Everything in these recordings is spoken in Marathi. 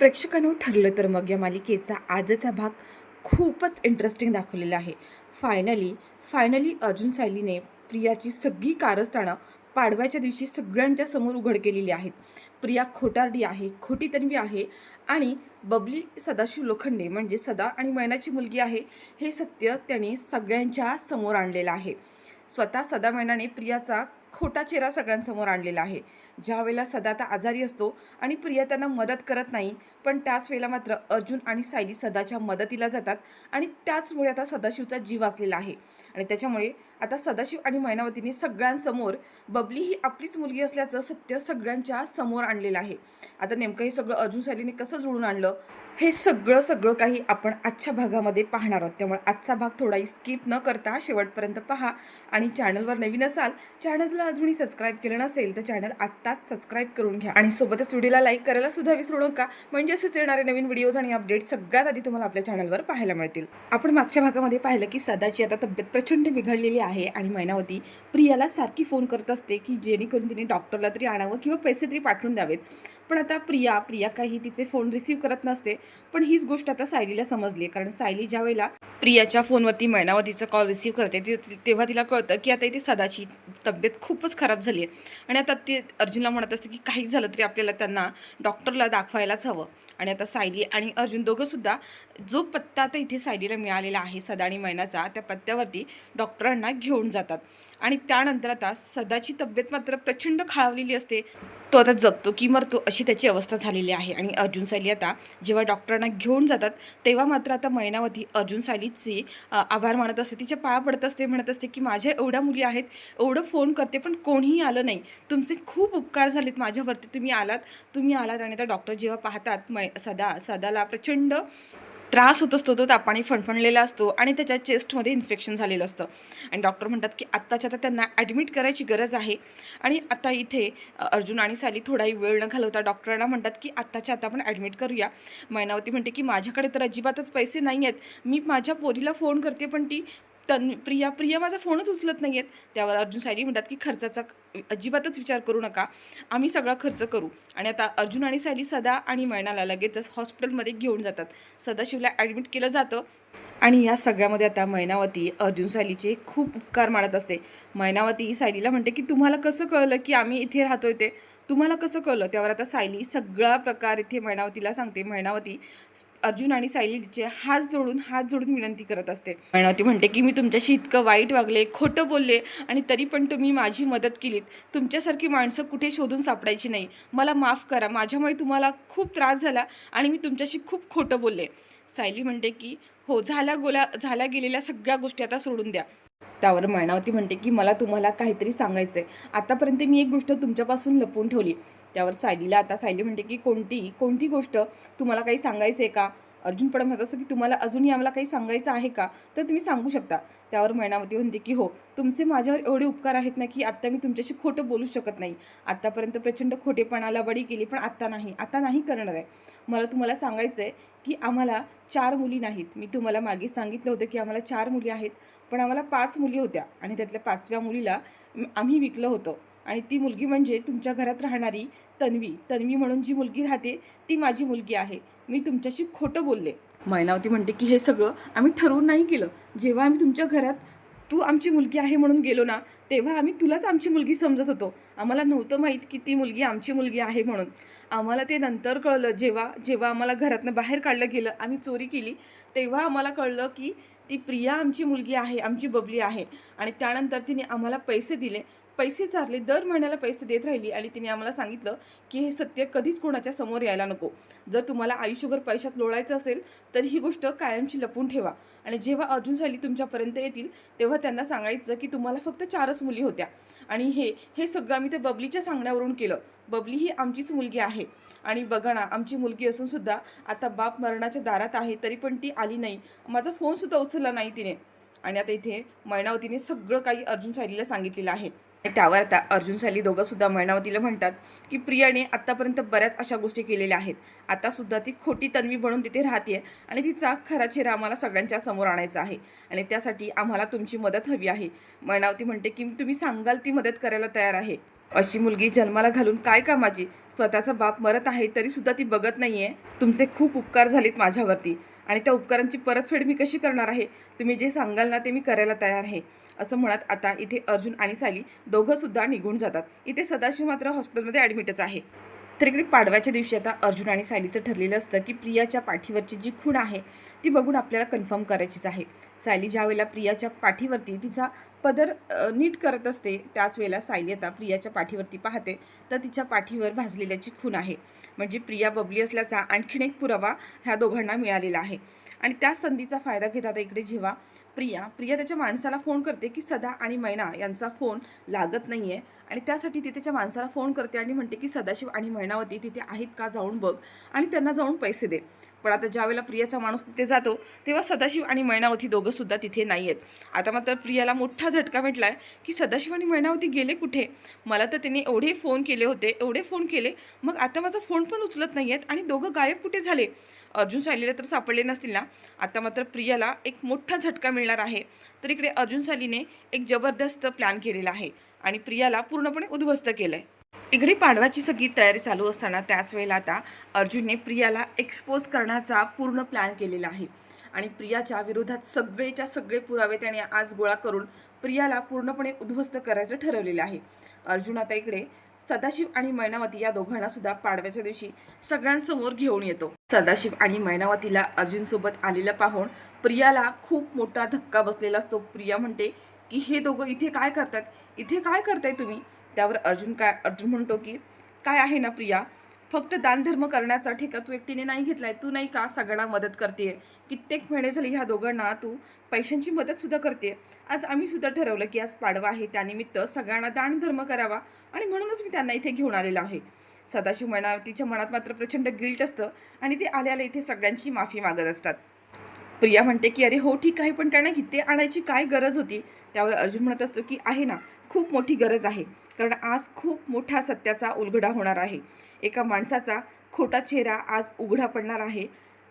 प्रेक्षकांनो ठरलं तर मग या मालिकेचा आजचा भाग खूपच इंटरेस्टिंग दाखवलेला आहे. फायनली अर्जुन सायलीने प्रियाची सगळी कारस्थानं पाडव्याच्या दिवशी सगळ्यांच्या समोर उघड केलेली आहेत. प्रिया खोटारडी आहे, खोटी तन्वी आहे आणि बबली सदाशिव लोखंडे म्हणजे सदा आणि मैनाची मुलगी आहे, हे सत्य त्याने सगळ्यांच्या समोर आणलेलं आहे. स्वतः सदा मैनाने प्रियाचा खोटा चेहरा सगळ्यांसमोर आणलेला आहे. ज्या वेळेला सदा आता आजारी असतो आणि प्रिया त्यांना मदत करत नाही, पण त्याच वेळेला मात्र अर्जुन आणि सायली सदाच्या मदतीला जातात आणि त्याचमुळे आता सदाशिवचा जीव वाचलेला आहे. आणि त्याच्यामुळे आता सदाशिव आणि मैनावतीने सगळ्यांसमोर बबली ही आपलीच मुलगी असल्याचं सत्य सगळ्यांच्या समोर आणलेलं आहे. आता नेमकं हे सगळं अर्जुन सायलीने कसं जुळून आणलं, हे सगळं काही आपण आजच्या भागामध्ये पाहणार आहोत. त्यामुळे आजचा भाग थोडाही स्किप न करता शेवटपर्यंत पहा. आणि चॅनलवर नवीन असाल, चॅनलला अजूनही सबस्क्राईब केलं नसेल तर चॅनल आत्ताच सबस्क्राईब करून घ्या आणि सोबतच व्हिडिओला लाईक करायला सुद्धा विसरू नका, म्हणजे असेच येणारे नवीन व्हिडिओज आणि अपडेट्स सगळ्यात आधी तुम्हाला आपल्या चॅनलवर पाहायला मिळतील. आपण मागच्या भागामध्ये पाहिलं की सदाची आता तब्येत प्रचंड बिघडलेली आहे आणि मैनावती प्रियाला सारखी फोन करत असते की जेणेकरून तिने डॉक्टरला तरी आणावं किंवा पैसे तरी पाठवून द्यावेत. पण आता प्रिया काही तिचे फोन रिसीव्ह करत नसते. पण हीच गोष्ट आता सायलीला समजली आहे, कारण सायली ज्या वेळेला प्रियाच्या फोनवरती मैनावतीचा कॉल रिसीव्ह करते तेव्हा तिला कळतं की आता इथे सदाची तब्येत खूपच खराब झाली आहे. आणि आता ते अर्जुनला म्हणत असते की काही झालं तरी आपल्याला त्यांना डॉक्टरला दाखवायलाच हवं. आणि आता सायली आणि अर्जुन दोघंसुद्धा जो पत्ता आता इथे सायलीला मिळालेला आहे सदा आणि मैनाचा, त्या पत्त्यावरती डॉक्टरांना घेऊन जातात. आणि त्यानंतर आता सदाची तब्येत मात्र प्रचंड खालावलेली असते. तो आता जगतो की मरतो अशी त्याची अवस्था झालेली आहे. आणि अर्जुन सायली आता जेव्हा डॉक्टरांना घेऊन जातात तेव्हा मात्र आता मैनावती अर्जुन सायलीची आभार मानत असते, तिच्या पाया पडत असते, म्हणत असते की माझ्या एवढ्या मुली आहेत, एवढं फोन करते पण कोणीही आलं नाही, तुमचे खूप उपकार झालेत माझ्यावरती, तुम्ही आलात. आणि आता डॉक्टर जेव्हा पाहतात सदाला प्रचंड त्रास होत असतो, तो तापाने फणफणलेला असतो आणि त्याच्या चेस्टमध्ये इन्फेक्शन झालेलं असतं. आणि डॉक्टर म्हणतात की आत्ताच्या आता त्यांना ॲडमिट करायची गरज आहे. आणि आता इथे अर्जुन आणि सायली थोडाही वेळ न घालवता डॉक्टरांना म्हणतात की आत्ताच्या आता आपण ॲडमिट करूया. मैनावती म्हणते की माझ्याकडे तर अजिबातच पैसे नाही आहेत, मी माझ्या पोरीला फोन करते पण ती प्रिया माझा फोनच उचलत नाही आहेत. त्यावर अर्जुन सायली म्हणतात की खर्चाचा अजिबातच विचार करू नका, आम्ही सगळा खर्च करू. आणि आता अर्जुन आणि सायली सदा आणि मैनाला लगेचच हॉस्पिटलमध्ये घेऊन जातात. सदाशिवला ॲडमिट केलं जातं. आणि या सगळ्यामध्ये आता मैनावती अर्जुन सायलीचे खूप उपकार मानत असते. मैनावती सायलीला म्हणते की तुम्हाला कसं कळलं की आम्ही इथे राहतोय, ते तुम्हाला कसं कळलं? त्यावर आता सायली सगळा प्रकार इथे मैनावतीला सांगते. मैनावती अर्जुन आणि सायलीचे हात जोडून विनंती करत असते. मैनावती म्हणते की मी तुमच्याशी इतकं वाईट वागले, खोटं बोलले आणि तरी पण तुम्ही माझी मदत केलीत. तुमच्यासारखी माणसं कुठे शोधून सापडायची नाही, मला माफ करा, माझ्यामुळे तुम्हाला खूप त्रास झाला आणि मी तुमच्याशी खूप खोटं बोलले. सायली म्हणते की हो, झाल्या गेलेल्या सगळ्या गोष्टी आता सोडून द्या. त्यावर मैनावती म्हणते की मला तुम्हाला काहीतरी सांगायचं आहे, आतापर्यंत मी एक गोष्ट तुमच्यापासून लपवून ठेवली. त्यावर सायली म्हणते की कोणती गोष्ट, तुम्हाला काही सांगायचं आहे का? अर्जुन पण म्हणत असतो की तुम्हाला अजूनही आम्हाला काही सांगायचं आहे का, तर तुम्ही सांगू शकता. त्यावर मैनावती म्हणते की हो, तुमचे माझ्यावर एवढे उपकार आहेत ना की आत्ता मी तुमच्याशी खोटं बोलू शकत नाही. आत्तापर्यंत प्रचंड खोटेपणाला बळी केली, पण आता नाही करणार आहे. मला तुम्हाला सांगायचं आहे की आम्हाला 4 मुली नाहीत. मी तुम्हाला मागे सांगितलं होतं की आम्हाला 4 मुली आहेत, पण आम्हाला 5 मुली होत्या आणि त्यातल्या 5व्या मुलीला आम्ही विकलं होतं. आणि ती मुलगी म्हणजे तुमच्या घरात राहणारी तन्वी म्हणून जी मुलगी राहते ती माझी मुलगी आहे. मी तुमच्याशी खोटं बोलले. मैनावती म्हणते की हे सगळं आम्ही ठरवून नाही केलं. जेव्हा आम्ही तुमच्या घरात तू आमची मुलगी आहे म्हणून गेलो ना, तेव्हा आम्ही तुलाच आमची मुलगी समजत होतो. आम्हाला नव्हतं माहीत की ती मुलगी आमची मुलगी आहे म्हणून. आम्हाला ते नंतर कळलं, जेव्हा आम्हाला घरातनं बाहेर काढलं गेलं, आम्ही चोरी केली, तेव्हा आम्हाला कळलं की ती प्रिया आमची मुलगी आहे, आमची बबली आहे. आणि त्यानंतर तिने आम्हाला पैसे दिले, पैसे चारले, दर महिन्याला पैसे देत राहिली आणि तिने आम्हाला सांगितलं की हे सत्य कधीच कोणाच्या समोर यायला नको. जर तुम्हाला आयुष्यभर पैशात लोळायचं असेल तर ही गोष्ट कायमची लपून ठेवा. आणि जेव्हा अर्जुन सायली तुमच्यापर्यंत येतील तेव्हा त्यांना सांगायचं की तुम्हाला फक्त 4च मुली होत्या. आणि हे सगळं आम्ही ते बबलीच्या सांगण्यावरून केलं. बबली ही आमचीच मुलगी आहे. आणि बघा ना, आमची मुलगी असूनसुद्धा आता बाप मरणाच्या दारात आहे, तरी पण ती आली नाही, माझा फोनसुद्धा उचलला नाही तिने. आणि आता इथे मैनावतीने सगळं काही अर्जुन सायलीला सांगितलेलं आहे. त्यावर आता अर्जुन सायली दोघंसुद्धा मैनावतीला म्हणतात की प्रियाने आत्तापर्यंत बऱ्याच अशा गोष्टी केलेल्या आहेत, आतासुद्धा ती खोटी तन्वी बनून तिथे राहते आणि तिचा खरा चेहरा आम्हाला सगळ्यांच्या समोर आणायचा आहे आणि त्यासाठी आम्हाला तुमची मदत हवी आहे. मैनावती म्हणते की तुम्ही सांगाल ती मदत करायला तयार आहे. अशी मुलगी जन्माला घालून काय कामाची? स्वतःचा बाप मरत आहे तरी सुद्धा ती बघत नाहीये. तुमचे खूप उपकार झालेत माझ्यावरती आणि त्या उपकारांची परतफेड मी कशी करणार आहे? तुम्ही जे सांगाल ना ते मी करायला तयार आहे, असं म्हणत आता इथे अर्जुन आणि सायली दोघं सुद्धा निघून जातात. इथे सदाशिव मात्र हॉस्पिटलमध्ये ॲडमिटच आहे. तर इकडे पाडव्याच्या दिवशी आता अर्जुन आणि सायलीचं ठरलेलं असतं की प्रियाच्या पाठीवरची जी खूण आहे ती बघून आपल्याला कन्फर्म करायचीच आहे. सायली ज्या वेळेला प्रियाच्या पाठीवरती तिचा पदर नीट करत असते त्याच वेळेला सायली आता प्रियाच्या पाठीवरती पाहते तर तिच्या पाठीवर भाजलेल्याची खूण आहे. म्हणजे प्रिया बबली असल्याचा आणखीन एक पुरावा ह्या दोघांना मिळालेला आहे. आणि त्या संधीचा फायदा घेत आता इकडे जेव्हा प्रिया त्याच्या माणसाला फोन करते की सदा आणि मैना यांचा फोन लागत नाही आहे आणि त्यासाठी ती त्याच्या माणसाला फोन करते आणि म्हणते की सदाशिव आणि मैनावती तिथे आहेत का जाऊन बघ आणि त्यांना जाऊन पैसे दे. पण आता ज्यावेळेला प्रियाचा माणूस तिथे जातो तेव्हा सदाशिव आणि मैनावती दोघंसुद्धा तिथे नाही आहेत. आता मात्र प्रियाला मोठा झटका भेटला आहे की सदाशिव आणि मैनावती गेले कुठे? मला तर त्यांनी एवढे फोन केले होते, एवढे फोन केले, मग आता माझा फोन पण उचलत नाही आहेत आणि दोघं गायब कुठे झाले? अर्जुन सायलीला तर सापडले नसतील ना. आता मात्र प्रियाला एक मोठा झटका मिळणार आहे. तर इकडे अर्जुन सायलीने एक जबरदस्त प्लॅन केलेला आहे आणि प्रियाला पूर्णपणे उद्ध्वस्त केलं आहे. इकडे पाडव्याची सगळी तयारी चालू असताना त्याच वेळेला आता अर्जुनने प्रियाला एक्सपोज करण्याचा पूर्ण प्लॅन केलेला आहे आणि प्रियाच्या विरोधात सगळेच्या सगळे पुरावे त्याने आज गोळा करून प्रियाला पूर्णपणे उद्ध्वस्त करायचं ठरवलेलं आहे. अर्जुन आता इकडे सदाशिव आणि मैनावती या दोघांना सुद्धा पाडव्याच्या दिवशी सगळ्यांसमोर घेऊन येतो. सदाशिव आणि मैनावतीला अर्जुन सोबत आलेलं पाहून प्रियाला खूप मोठा धक्का बसलेला असतो. प्रिया म्हणते की हे दोघं इथे काय करतात? इथे काय करताय तुम्ही? त्यावर अर्जुन म्हणतो की काय आहे ना प्रिया, फक्त दानधर्म करण्याचा ठेका तू एकटीने नाही घेतलाय. तू नाही का सगळ्यांना मदत करतेय? कित्येक महिने झाले ह्या दोघांना तू पैशांची मदत सुद्धा करते. आज आम्ही सुद्धा ठरवलं की आज पाडवा आहे त्यानिमित्त सगळ्यांना दानधर्म करावा आणि म्हणूनच मी त्यांना इथे घेऊन आलेलो आहे. सदाशिव मैनावतीच्या मनात मात्र प्रचंड गिल्ट असतं आणि ते आल्याला इथे सगळ्यांची माफी मागत असतात. प्रिया म्हणते की अरे हो ठीक आहे, पण त्यांना इथे आणायची काय गरज होती? त्यावर अर्जुन म्हणत असतो की आहे ना, खूप मोठी गरज आहे, कारण आज खूप मोठा सत्याचा उलगडा होणार आहे. एका माणसाचा खोटा चेहरा आज उघडा पडणार आहे.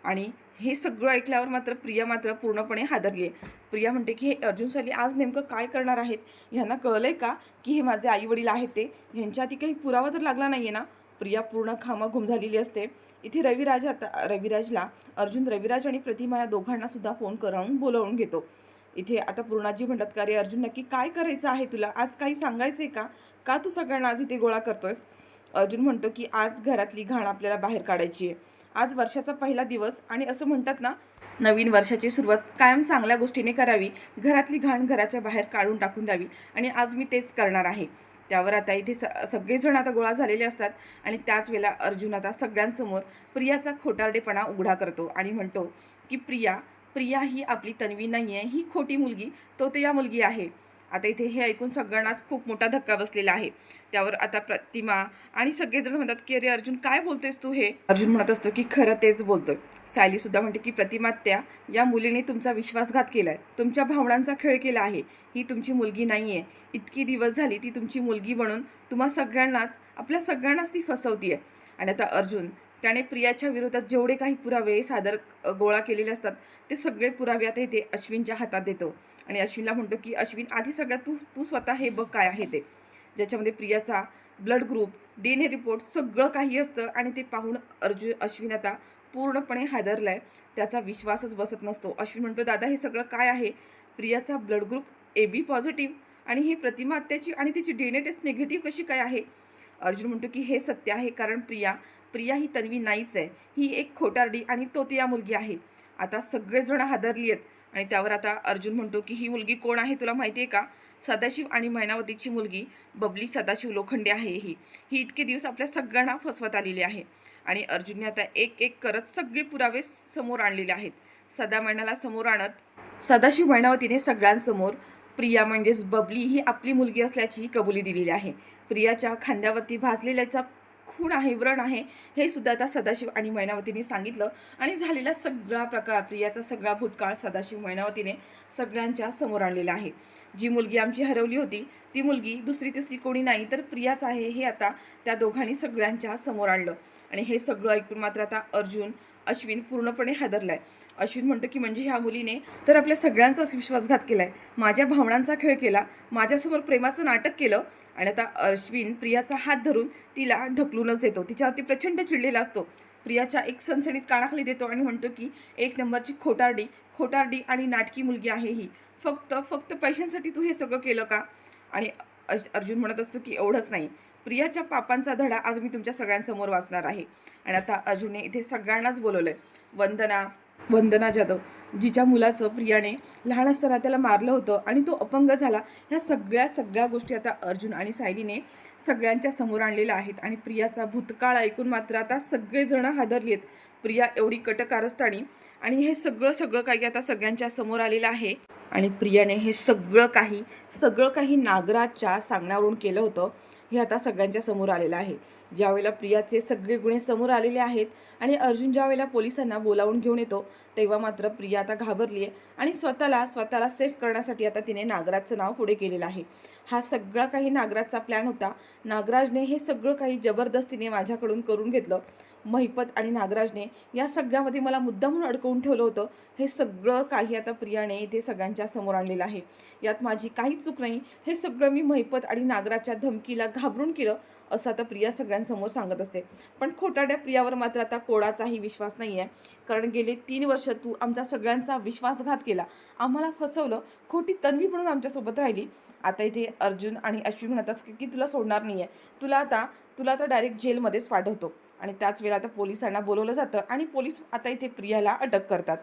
आणि हे सगळं ऐकल्यावर मात्र प्रिया मात्र पूर्णपणे हादरली आहे. प्रिया म्हणते की हे अर्जुन सायली आज नेमकं काय करणार आहेत? ह्यांना कळलं आहे का की हे माझे आईवडील आहेत? ते ह्यांच्या आधी काही पुरावा तर लागला नाही आहे ना? प्रिया पूर्ण घामाघूम झालेली असते. इथे रविराजला अर्जुन रविराज आणि प्रतिमा या दोघांना सुद्धा फोन करून बोलावून घेतो. इथे आता पूर्णाजी म्हणतात का रे अर्जुन, नक्की काय करायचं आहे तुला? आज काही सांगायचं आहे का? का तू सगळ्यांना आज इथे गोळा करतोयस? अर्जुन म्हणतो की आज घरातली घाण आपल्याला बाहेर काढायची आहे. आज वर्षाचा पहिला दिवस आणि असं म्हणतात ना, नवीन वर्षाची सुरुवात कायम चांगल्या गोष्टीने करावी, घरातली घाण घराच्या बाहेर काढून टाकून द्यावी आणि आज मी तेच करणार आहे. त्यावर आता इथे सगळेजण आता गोळा झालेले असतात आणि त्याच वेळेला अर्जुन आता सगळ्यांसमोर प्रियाचा खोटारडेपणा उघडा करतो आणि म्हणतो की प्रिया ही आपली तन्वी नाही आहे, ही खोटी मुलगी तोतया मुलगी आहे. आता इथे हे ऐकून सगळ्यांनाच खूप मोठा धक्का बसलेला आहे. त्यावर आता प्रतिमा आणि सगळेजण म्हणतात की अरे अर्जुन काय बोलतोयस तू? हे अर्जुन म्हणत असतो की खरं तेच बोलतोय. सायली सुद्धा म्हणते की प्रतिमा या मुलीने तुमचा विश्वासघात केलाय, तुमच्या भावनांचा खेळ केला आहे. ही तुमची मुलगी नाही आहे. इतकी दिवस झाली ती तुमची मुलगी बनून आपल्या सगळ्यांनाच ती फसवतीये. आणि आता अर्जुन त्याने प्रियाच्या विरोधात जेवढे काही पुरावे गोळा केलेले असतात ते सगळे पुरावे आता इथे अश्विनच्या हातात देतो आणि अश्विनला म्हणतो की अश्विन आधी सगळ्यात तू स्वतः हे बघ काय आहे ते, ज्याच्यामध्ये प्रियाचा ब्लड ग्रुप, DNA रिपोर्ट सगळं काही असतं. आणि ते पाहून अश्विन आता पूर्णपणे हादरलाय, त्याचा विश्वासच बसत नसतो. अश्विन म्हणतो दादा हे सगळं काय आहे? प्रियाचा ब्लड ग्रुप AB पॉझिटिव्ह आणि हे प्रतिमा आत्याची आणि तिची DNA टेस्ट निगेटिव्ह कशी काय आहे? अर्जुन म्हणतो की हे सत्य आहे, कारण प्रिया ही तन्वी नाहीच आहे, ही एक खोटारडी आणि तोतिया मुलगी आहे. आता सगळेजण हादरली आहेत आणि त्यावर आता अर्जुन म्हणतो की ही मुलगी कोण आहे तुला माहिती आहे का? सदाशिव आणि मैनावतीची मुलगी बबली सदाशिव लोखंडे आहे. ही इतके दिवस आपल्या सगळ्यांना फसवत आलेली आहे. आणि अर्जुनने आता एक एक करत सगळे पुरावे समोर आणलेले आहेत. मैनाला समोर आणत सदाशिव मैनावतीने सगळ्यांसमोर प्रिया म्हणजेच बबली ही आपली मुलगी असल्याची कबुली दिलेली आहे. प्रियाच्या खांद्यावरती भाजलेल्याचा खूण आहे, व्रण आहे, हे सुद्धा आता सदाशिव आणि मैनावतीने सांगितलं. आणि झालेला सगळा प्रकार, प्रियाचा सगळा भूतकाळ सदाशिव मैनावतीने सगळ्यांच्या समोर आणलेला आहे. जी मुलगी आमची हरवली होती ती मुलगी दुसरी तिसरी कोणी नाही तर प्रियाच आहे हे आता त्या दोघांनी सगळ्यांच्या समोर आणलं. आणि हे सगळं ऐकून मात्र आता अश्विन पूर्णपणे हादरलाय. अश्विन म्हणतो की म्हणजे ह्या मुलीने तर आपल्या सगळ्यांचाच विश्वासघात केलाय, माझ्या भावनांचा खेळ केला, माझ्यासमोर प्रेमाचं नाटक केलं. आणि आता अश्विन प्रियाचा हात धरून तिला ढकलूनच देतो, तिच्यावरती प्रचंड चिडलेला असतो. प्रियाच्या एक सणसणीत कानाखाली देतो आणि म्हणतो की एक नंबरची खोटारडी आणि नाटकी मुलगी आहे ही. फक्त पैशांसाठी तू हे सगळं केलं का? आणि अर्जुन म्हणत असतो की एवढंच नाही, प्रियाच्या पापांचा धडा आज मी तुमच्या सगळ्यांसमोर वाचणार आहे. आणि आता अर्जुनने इथे सगळ्यांनाच बोलवलंय. वंदना जाधव, जिच्या मुलाचं प्रियाने लहान असताना त्याला मारलं होतं आणि तो अपंग झाला, ह्या सगळ्या गोष्टी आता अर्जुन आणि सायलीने सगळ्यांच्या समोर आणलेल्या आहेत. आणि प्रियाचा भूतकाळ ऐकून मात्र आता सगळेजण हादरली आहेत. प्रिया एवढी कटकारस्थानी आणि हे सगळं काही आता सगळ्यांच्या समोर आलेलं आहे. आणि प्रियाने हे सगळं काही नागराजच्या सांगण्यावरून केलं होतं हे आता सगळ्यांच्या समोर आलेलं आहे. ज्यावेळेला प्रियाचे सगळे गुन्हे समोर आलेले आहेत आणि अर्जुन ज्यावेळेला पोलिसांना बोलावून घेऊन येतो तेव्हा मात्र प्रिया आता घाबरली आहे आणि स्वतःला सेफ करण्यासाठी आता तिने नागराजचं नाव पुढे केलेलं आहे. हा सगळा काही नागराजचा प्लॅन होता. नागराजने हे सगळं काही जबरदस्तीने माझ्याकडून करून घेतलं. महिपत आणि नागराजने या सगळ्यामध्ये मला मुद्दामून अडकवून ठेवलं होतं. हे सगळं काही आता प्रियाने इथे सगळ्यांच्या समोर आणलेलं आहे. यात माझी काहीच चूक नाही, हे सगळं मी महिपत आणि नागराजच्या धमकीला घाबरून केलं असं आता प्रिया सगळ्यांसमोर सांगत असते. पण खोटाड्या प्रियावर मात्र आता कोणाचाही विश्वास नाही आहे. कारण गेले 3 वर्ष तू आमचा सगळ्यांचा विश्वासघात केला, आम्हाला फसवलं, खोटी तन्वी म्हणून आमच्यासोबत राहिली. आता इथे अर्जुन आणि अश्विन म्हणतात की तुला सोडणार नाही आहे, तुला आता डायरेक्ट जेलमध्येच पाठवतो. आणि त्याच वेळेला आता पोलिसांना बोलवलं जातं आणि पोलीस आता इथे प्रियाला अटक करतात.